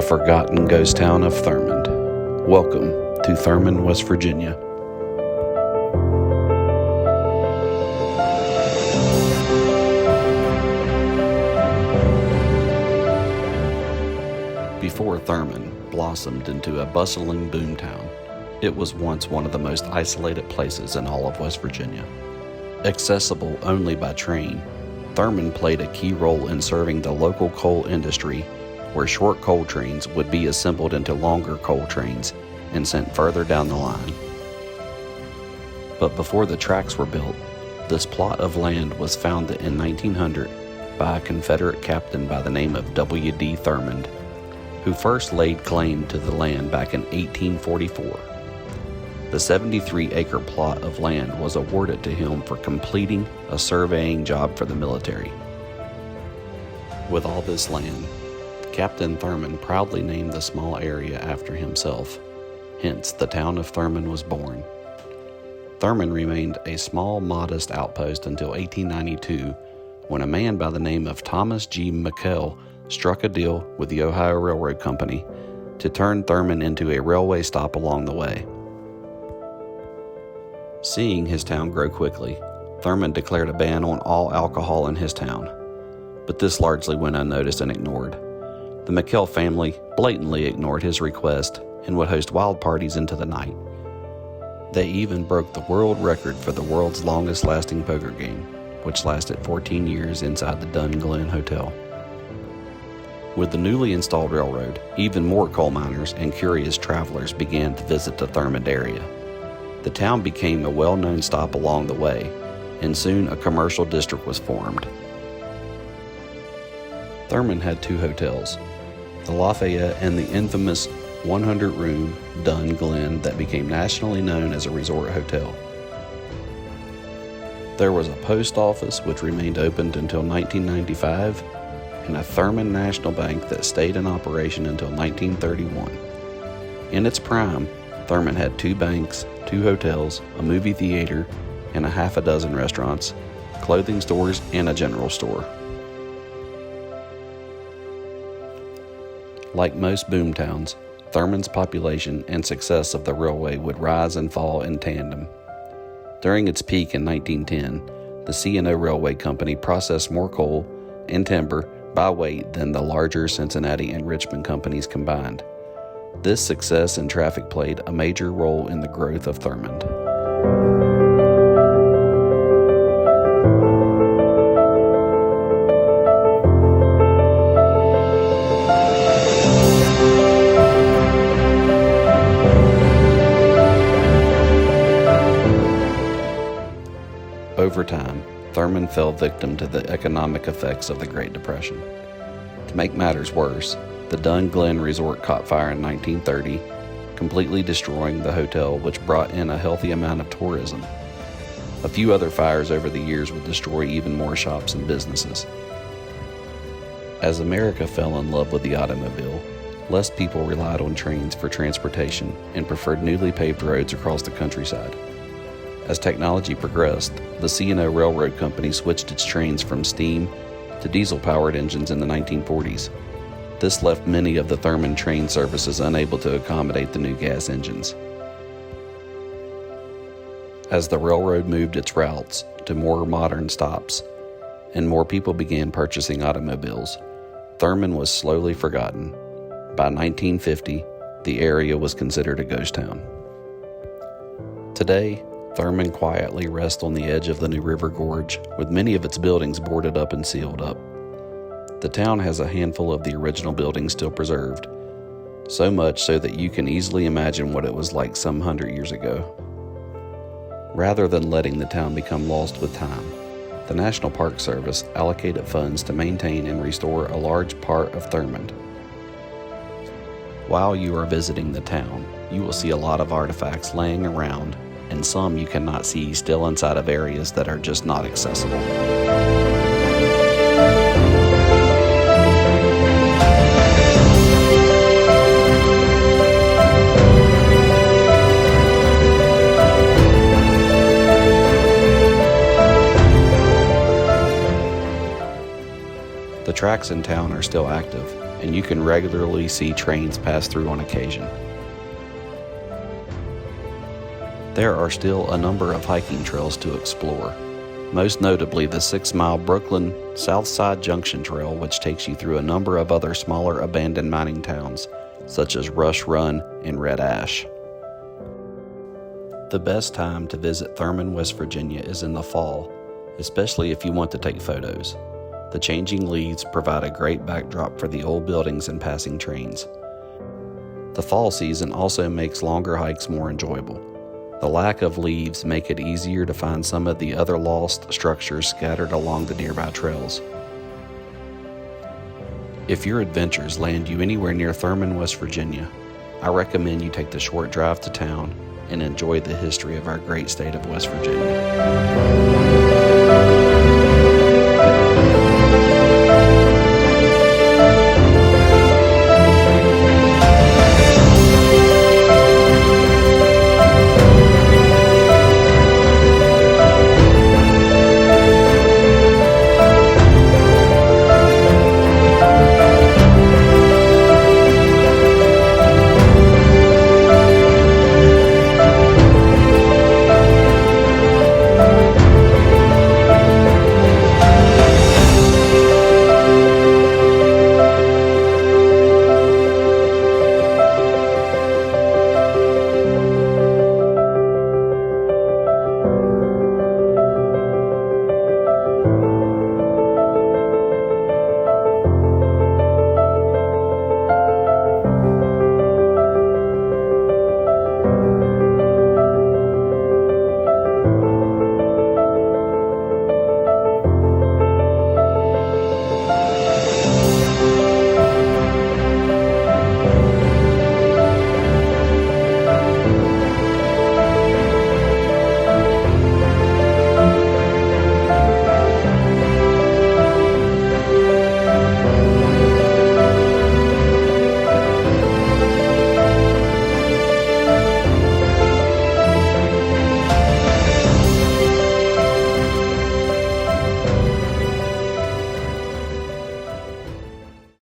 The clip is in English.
forgotten ghost town of Thurmond. Welcome to Thurmond, West Virginia. Before Thurmond blossomed into a bustling boomtown, it was once one of the most isolated places in all of West Virginia. Accessible only by train, Thurmond played a key role in serving the local coal industry, where short coal trains would be assembled into longer coal trains and sent further down the line. But before the tracks were built, this plot of land was founded in 1900 by a Confederate captain by the name of W.D. Thurmond, who first laid claim to the land back in 1844. The 73-acre plot of land was awarded to him for completing a surveying job for the military. With all this land, Captain Thurmond proudly named the small area after himself. Hence, the town of Thurmond was born. Thurmond remained a small, modest outpost until 1892, when a man by the name of Thomas G. McKell struck a deal with the Ohio Railroad Company to turn Thurmond into a railway stop along the way. Seeing his town grow quickly, Thurmond declared a ban on all alcohol in his town, but this largely went unnoticed and ignored. The McKell family blatantly ignored his request and would host wild parties into the night. They even broke the world record for the world's longest lasting poker game, which lasted 14 years inside the Dun Glen Hotel. With the newly installed railroad, even more coal miners and curious travelers began to visit the Thurmond area. The town became a well-known stop along the way, and soon a commercial district was formed. Thurmond had two hotels, the Lafayette and the infamous 100-room Dun Glen that became nationally known as a resort hotel. There was a post office which remained open until 1995, and a Thurmond National Bank that stayed in operation until 1931. In its prime, Thurmond had two banks, two hotels, a movie theater, and a half a dozen restaurants, clothing stores, and a general store. Like most boomtowns, Thurmond's population and success of the railway would rise and fall in tandem. During its peak in 1910, the C&O Railway Company processed more coal and timber by weight than the larger Cincinnati and Richmond companies combined. This success in traffic played a major role in the growth of Thurmond. Over time, Thurmond fell victim to the economic effects of the Great Depression. To make matters worse, the Dun Glen Resort caught fire in 1930, completely destroying the hotel, which brought in a healthy amount of tourism. A few other fires over the years would destroy even more shops and businesses. As America fell in love with the automobile, less people relied on trains for transportation and preferred newly paved roads across the countryside. As technology progressed, the C&O Railroad Company switched its trains from steam to diesel-powered engines in the 1940s. This left many of the Thurmond train services unable to accommodate the new gas engines. As the railroad moved its routes to more modern stops and more people began purchasing automobiles, Thurmond was slowly forgotten. By 1950, the area was considered a ghost town. Today, Thurmond quietly rests on the edge of the new River Gorge, with many of its buildings boarded up and sealed up. The town has a handful of the original buildings still preserved, so much so that you can easily imagine what it was like some 100 years ago. Rather than letting the town become lost with time, the National Park Service allocated funds to maintain and restore a large part of Thurmond. While you are visiting the town, you will see a lot of artifacts laying around, and some you cannot see still inside of areas that are just not accessible. The tracks in town are still active, and you can regularly see trains pass through on occasion. There are still a number of hiking trails to explore, most notably the 6-mile Brooklyn Southside Junction Trail, which takes you through a number of other smaller abandoned mining towns, such as Rush Run and Red Ash. The best time to visit Thurmond, West Virginia is in the fall, especially if you want to take photos. The changing leaves provide a great backdrop for the old buildings and passing trains. The fall season also makes longer hikes more enjoyable. The lack of leaves make it easier to find some of the other lost structures scattered along the nearby trails. If your adventures land you anywhere near Thurmond, West Virginia, I recommend you take the short drive to town and enjoy the history of our great state of West Virginia.